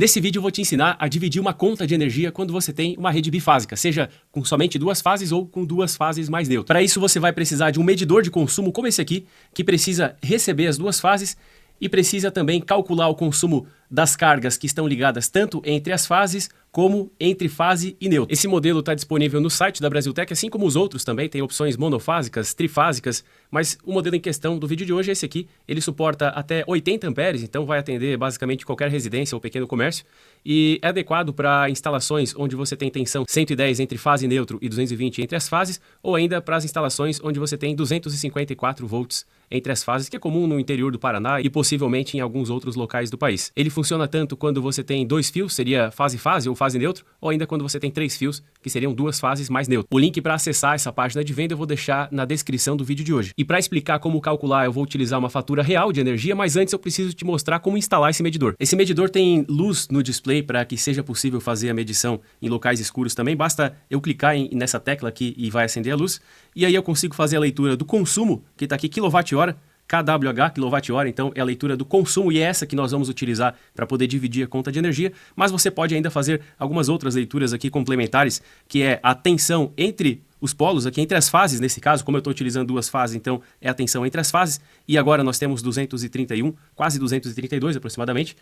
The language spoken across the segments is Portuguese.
Nesse vídeo eu vou te ensinar a dividir uma conta de energia quando você tem uma rede bifásica, seja com somente duas fases ou com duas fases mais neutras. Para isso você vai precisar de um medidor de consumo como esse aqui, que precisa receber as duas fases e precisa também calcular o consumo das cargas que estão ligadas tanto entre as fases como entre fase e neutro. Esse modelo está disponível no site da Brasiltec, assim como os outros também, tem opções monofásicas, trifásicas, mas o modelo em questão do vídeo de hoje é esse aqui. Ele suporta até 80 amperes, então vai atender basicamente qualquer residência ou pequeno comércio e é adequado para instalações onde você tem tensão 110 entre fase e neutro e 220 entre as fases, ou ainda para as instalações onde você tem 254 volts entre as fases, que é comum no interior do Paraná e possivelmente em alguns outros locais do país. Ele funciona tanto quando você tem dois fios, seria fase-fase ou fase neutro, ou ainda quando você tem três fios, que seriam duas fases mais neutro. O link para acessar essa página de venda eu vou deixar na descrição do vídeo de hoje. E para explicar como calcular, eu vou utilizar uma fatura real de energia, mas antes eu preciso te mostrar como instalar esse medidor. Esse medidor tem luz no display para que seja possível fazer a medição em locais escuros também. Basta eu clicar nessa tecla aqui e vai acender a luz. E aí eu consigo fazer a leitura do consumo, que está aqui kWh, kWh, kWh, então é a leitura do consumo e é essa que nós vamos utilizar para poder dividir a conta de energia, mas você pode ainda fazer algumas outras leituras aqui complementares, que é a tensão entre os polos, aqui entre as fases, nesse caso, como eu estou utilizando duas fases, então é a tensão entre as fases, e agora nós temos 231, quase 232 aproximadamente.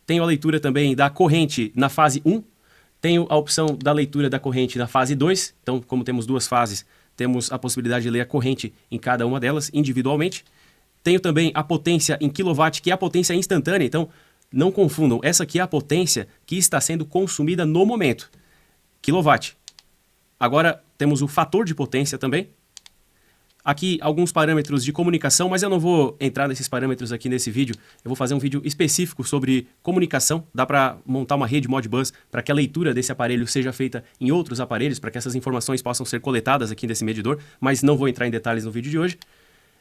Tenho a leitura também da corrente na fase 1, tenho a opção da leitura da corrente na fase 2, então como temos duas fases, temos a possibilidade de ler a corrente em cada uma delas individualmente. Tenho também a potência em quilowatt, que é a potência instantânea, então não confundam, essa aqui é a potência que está sendo consumida no momento, quilowatt. Agora temos o fator de potência também. Aqui alguns parâmetros de comunicação, mas eu não vou entrar nesses parâmetros aqui nesse vídeo. Eu vou fazer um vídeo específico sobre comunicação. Dá para montar uma rede Modbus para que a leitura desse aparelho seja feita em outros aparelhos, para que essas informações possam ser coletadas aqui nesse medidor, mas não vou entrar em detalhes no vídeo de hoje.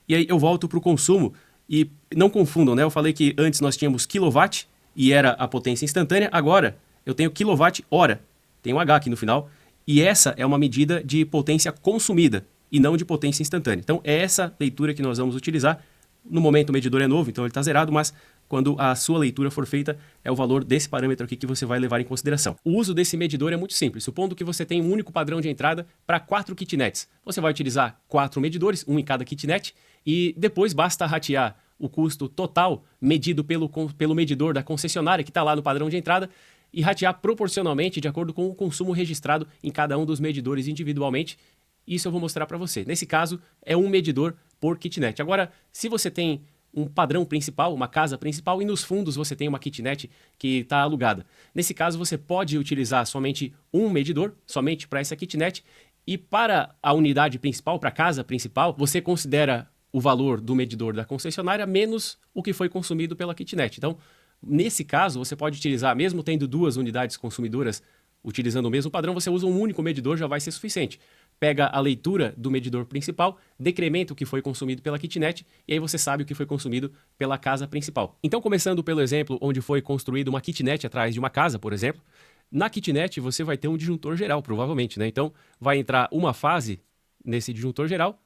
E aí eu volto para o consumo e não confundam, né? Eu falei que antes nós tínhamos quilowatt e era a potência instantânea, agora eu tenho quilowatt-hora, tem um H aqui no final, e essa é uma medida de potência consumida e não de potência instantânea. Então é essa leitura que nós vamos utilizar. No momento o medidor é novo, então ele está zerado, mas quando a sua leitura for feita, é o valor desse parâmetro aqui que você vai levar em consideração. O uso desse medidor é muito simples. Supondo que você tem um único padrão de entrada para 4 kitnets. Você vai utilizar 4 medidores, um em cada kitnet, e depois basta ratear o custo total medido pelo medidor da concessionária que está lá no padrão de entrada e ratear proporcionalmente de acordo com o consumo registrado em cada um dos medidores individualmente. Isso eu vou mostrar para você. Nesse caso, é um medidor por kitnet. Agora, se você tem um padrão principal, uma casa principal, e nos fundos você tem uma kitnet que está alugada. Nesse caso, você pode utilizar somente um medidor, somente para essa kitnet, e para a unidade principal, para a casa principal, você considera o valor do medidor da concessionária menos o que foi consumido pela kitnet. Então, nesse caso, você pode utilizar, mesmo tendo duas unidades consumidoras utilizando o mesmo padrão, você usa um único medidor, já vai ser suficiente. Pega a leitura do medidor principal, decrementa o que foi consumido pela kitnet e aí você sabe o que foi consumido pela casa principal. Então, começando pelo exemplo onde foi construída uma kitnet atrás de uma casa, por exemplo, na kitnet você vai ter um disjuntor geral, provavelmente, né? Então, vai entrar uma fase nesse disjuntor geral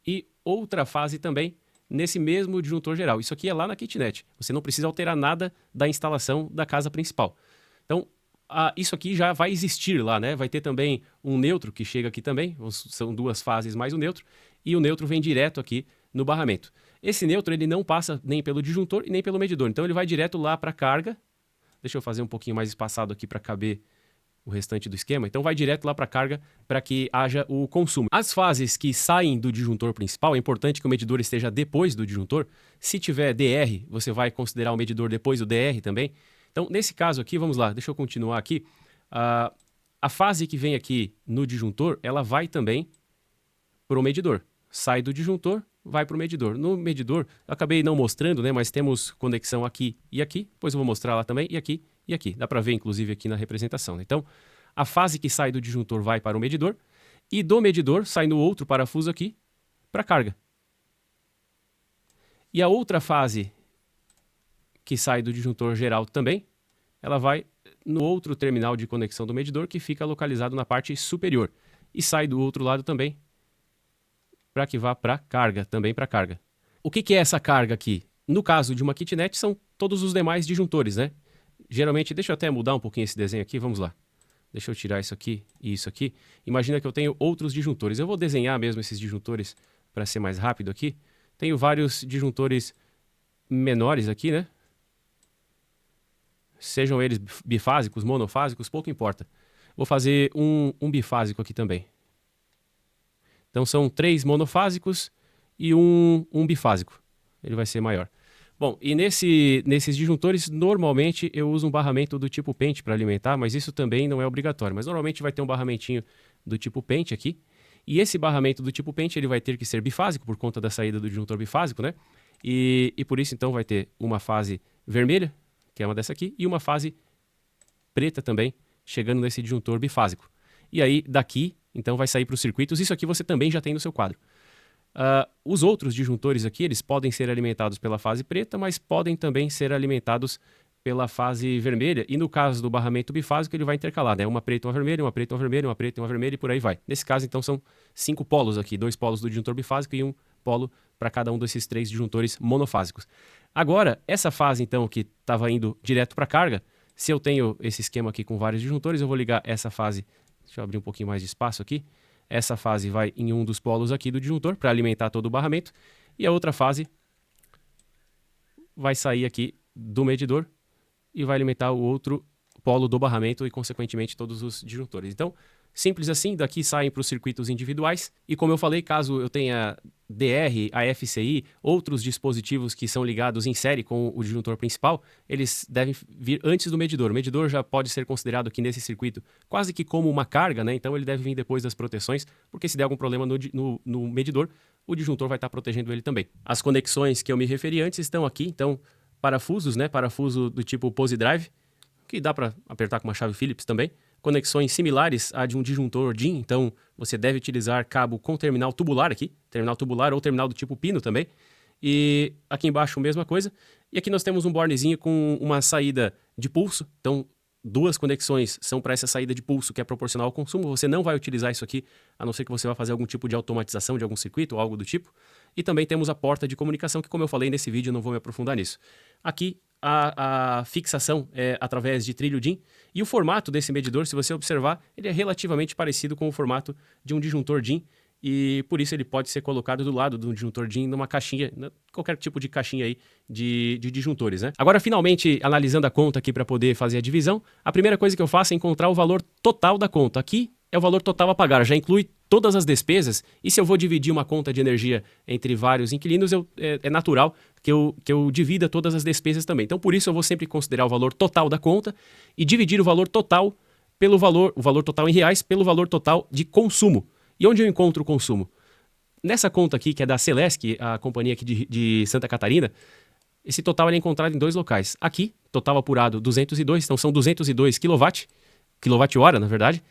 e outra fase também nesse mesmo disjuntor geral. Isso aqui é lá na kitnet. Você não precisa alterar nada da instalação da casa principal. Então, isso aqui já vai existir lá, né? Vai ter também um neutro que chega aqui também, são duas fases mais o neutro, e o neutro vem direto aqui no barramento. Esse neutro ele não passa nem pelo disjuntor e nem pelo medidor, então ele vai direto lá para a carga. Deixa eu fazer um pouquinho mais espaçado aqui para caber o restante do esquema. Então vai direto lá para a carga para que haja o consumo. As fases que saem do disjuntor principal, é importante que o medidor esteja depois do disjuntor. Se tiver DR, você vai considerar o medidor depois do DR também. Então, nesse caso aqui, vamos lá, deixa eu continuar aqui. A fase que vem aqui no disjuntor, ela vai também para o medidor. Sai do disjuntor, vai para o medidor. No medidor, eu acabei não mostrando, né, mas temos conexão aqui e aqui. Depois eu vou mostrar lá também, e aqui e aqui. Dá para ver, inclusive, aqui na representação, né? Então, a fase que sai do disjuntor vai para o medidor e do medidor sai no outro parafuso aqui para a carga. E a outra fase que sai do disjuntor geral também, ela vai no outro terminal de conexão do medidor que fica localizado na parte superior. E sai do outro lado também para que vá para carga, também para carga. O que é essa carga aqui? No caso de uma kitnet, são todos os demais disjuntores, né? geralmente, deixa eu até mudar um pouquinho esse desenho aqui, vamos lá. Deixa eu tirar isso aqui e isso aqui. Imagina que eu tenho outros disjuntores. Eu vou desenhar mesmo esses disjuntores para ser mais rápido aqui. Tenho vários disjuntores menores aqui, né? Sejam eles bifásicos, monofásicos, pouco importa. Vou fazer um bifásico aqui também. Então são 3 monofásicos e um bifásico. Ele vai ser maior. Bom, e nesses disjuntores, normalmente eu uso um barramento do tipo pente para alimentar, mas isso também não é obrigatório. Mas normalmente vai ter um barramentinho do tipo pente aqui. E esse barramento do tipo pente ele vai ter que ser bifásico por conta da saída do disjuntor bifásico, né? E por isso então vai ter uma fase vermelha, que é uma dessa aqui, e uma fase preta também, chegando nesse disjuntor bifásico. E aí daqui, então vai sair para os circuitos. Isso aqui você também já tem no seu quadro. Os outros disjuntores aqui, eles podem ser alimentados pela fase preta, mas podem também ser alimentados pela fase vermelha. E no caso do barramento bifásico, ele vai intercalar, né? Uma preta e uma vermelha, uma preta e uma vermelha, uma preta e uma vermelha e por aí vai. Nesse caso, então, são 5 polos aqui. 2 polos do disjuntor bifásico e um polo para cada um desses 3 disjuntores monofásicos. Agora, essa fase, então, que estava indo direto para a carga, se eu tenho esse esquema aqui com vários disjuntores, eu vou ligar essa fase. Deixa eu abrir um pouquinho mais de espaço aqui. Essa fase vai em um dos polos aqui do disjuntor para alimentar todo o barramento. E a outra fase vai sair aqui do medidor e vai alimentar o outro polo do barramento e, consequentemente, todos os disjuntores. Então, simples assim, daqui saem para os circuitos individuais. E como eu falei, caso eu tenha DR, AFCI, outros dispositivos que são ligados em série com o disjuntor principal, eles devem vir antes do medidor. O medidor já pode ser considerado aqui nesse circuito quase que como uma carga, né? Então ele deve vir depois das proteções, porque se der algum problema no medidor, o disjuntor vai estar protegendo ele também. As conexões que eu me referi antes estão aqui, então parafusos, né? Parafuso do tipo pose drive, que dá para apertar com uma chave Phillips também. Conexões similares à de um disjuntor DIN, então você deve utilizar cabo com terminal tubular aqui, terminal tubular ou terminal do tipo pino também. E aqui embaixo a mesma coisa. E aqui nós temos um bornezinho com uma saída de pulso, então 2 conexões são para essa saída de pulso que é proporcional ao consumo. Você não vai utilizar isso aqui, a não ser que você vá fazer algum tipo de automatização de algum circuito ou algo do tipo. E também temos a porta de comunicação, que como eu falei nesse vídeo, eu não vou me aprofundar nisso. Aqui a fixação é através de trilho DIN. E o formato desse medidor, se você observar, ele é relativamente parecido com o formato de um disjuntor DIN. E por isso ele pode ser colocado do lado do disjuntor DIN numa caixinha, qualquer tipo de caixinha aí de disjuntores, né? Agora, finalmente, analisando a conta aqui para poder fazer a divisão, a primeira coisa que eu faço é encontrar o valor total da conta. Aqui é o valor total a pagar, já inclui todas as despesas, e se eu vou dividir uma conta de energia entre vários inquilinos, é natural que eu divida todas as despesas também. Então, por isso, eu vou sempre considerar o valor total da conta e dividir o valor total pelo o valor total em reais, pelo valor total de consumo. E onde eu encontro o consumo? Nessa conta aqui, que é da Celesc, a companhia aqui de Santa Catarina, esse total é encontrado em 2 locais. Aqui, total apurado 202, então são 202 quilowatt-hora, na verdade.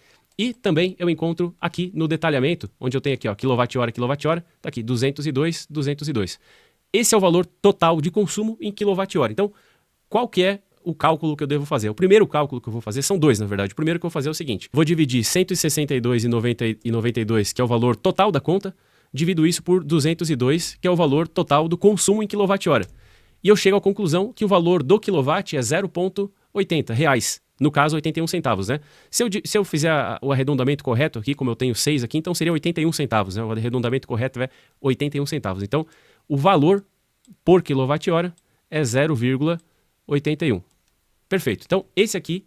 E também eu encontro aqui no detalhamento, onde eu tenho aqui, ó, quilowatt-hora, tá aqui, 202, 202. Esse é o valor total de consumo em quilowatt-hora. Então, qual que é o cálculo que eu devo fazer? O primeiro cálculo que eu vou fazer, são 2, na verdade. O primeiro que eu vou fazer é o seguinte, vou dividir 162,92, que é o valor total da conta, divido isso por 202, que é o valor total do consumo em quilowatt-hora. E eu chego à conclusão que o valor do quilowatt é 0,80 reais. No caso, 81 centavos, né? Se eu fizer o arredondamento correto aqui, como eu tenho 6 aqui, então seria 81 centavos, né? O arredondamento correto é 81 centavos. Então, o valor por quilowatt-hora é 0,81. Perfeito. Então, esse aqui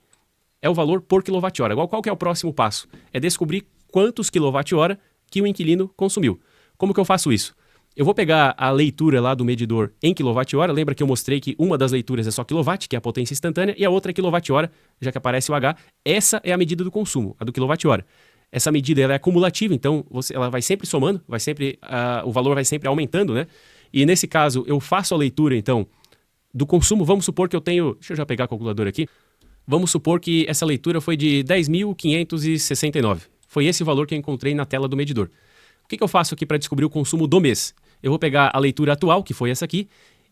é o valor por quilowatt-hora. Agora, qual que é o próximo passo? É descobrir quantos quilowatt-hora que o inquilino consumiu. Como que eu faço isso? Eu vou pegar a leitura lá do medidor em quilowatt-hora. Lembra que eu mostrei que uma das leituras é só quilowatt, que é a potência instantânea, e a outra é quilowatt-hora, já que aparece o H. Essa é a medida do consumo, a do quilowatt-hora. Essa medida ela é acumulativa, então ela vai sempre somando, o valor vai sempre aumentando, né? E nesse caso, eu faço a leitura, então, do consumo. Vamos supor que eu tenho... Deixa eu já pegar a calculadora aqui. Vamos supor que essa leitura foi de 10.569. Foi esse o valor que eu encontrei na tela do medidor. O que eu faço aqui para descobrir o consumo do mês? Eu vou pegar a leitura atual, que foi essa aqui,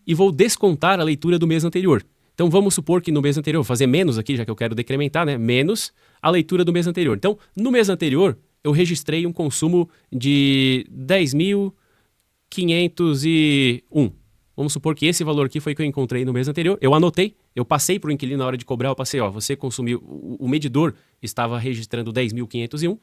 e vou descontar a leitura do mês anterior. Então vamos supor que no mês anterior, vou fazer menos aqui, já que eu quero decrementar, né? Menos a leitura do mês anterior. Então, no mês anterior, eu registrei um consumo de 10.501. Vamos supor que esse valor aqui foi que eu encontrei no mês anterior. Eu anotei, Eu passei para o inquilino na hora de cobrar, eu passei, ó, você consumiu, o medidor estava registrando 10.501,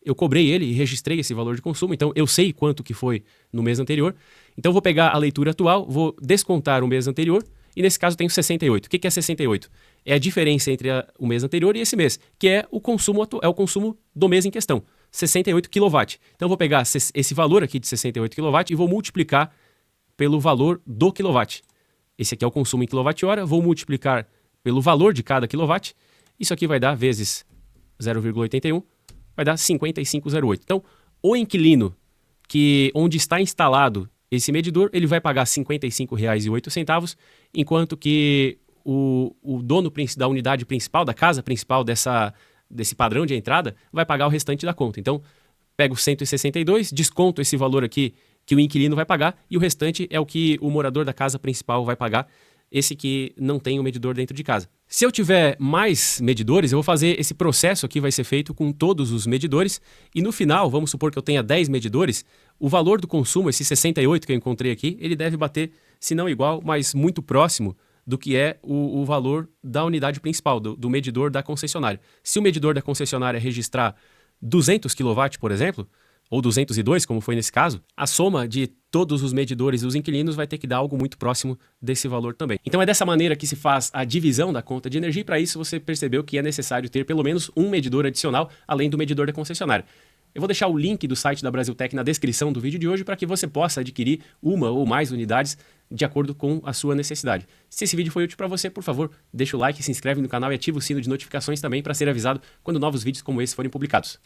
eu cobrei ele e registrei esse valor de consumo, então eu sei quanto que foi no mês anterior. Então eu vou pegar a leitura atual, vou descontar o mês anterior, e nesse caso eu tenho 68. O que é 68? É a diferença entre o mês anterior e esse mês, que é o consumo, é o consumo do mês em questão, 68 kW. Então eu vou pegar esse valor aqui de 68 kW e vou multiplicar pelo valor do quilowatt. Esse aqui é o consumo em kWh, vou multiplicar pelo valor de cada quilowatt, isso aqui vai dar vezes 0,81, vai dar 55,08. Então, o inquilino onde está instalado esse medidor, ele vai pagar R$ 55,08, enquanto que o dono da unidade principal, da casa principal desse padrão de entrada, vai pagar o restante da conta. Então, pego 162, desconto esse valor aqui que o inquilino vai pagar e o restante é o que o morador da casa principal vai pagar, esse que não tem o medidor dentro de casa. Se eu tiver mais medidores, eu vou fazer esse processo aqui, vai ser feito com todos os medidores e no final, vamos supor que eu tenha 10 medidores, o valor do consumo, esse 68 que eu encontrei aqui, ele deve bater, se não igual, mas muito próximo do que é o valor da unidade principal, do medidor da concessionária. Se o medidor da concessionária registrar 200 kW, por exemplo, ou 202, como foi nesse caso, a soma de todos os medidores dos inquilinos vai ter que dar algo muito próximo desse valor também. Então é dessa maneira que se faz a divisão da conta de energia e para isso você percebeu que é necessário ter pelo menos um medidor adicional, além do medidor da concessionária. Eu vou deixar o link do site da Brasiltec na descrição do vídeo de hoje para que você possa adquirir uma ou mais unidades de acordo com a sua necessidade. Se esse vídeo foi útil para você, por favor, deixa o like, se inscreve no canal e ativa o sino de notificações também para ser avisado quando novos vídeos como esse forem publicados.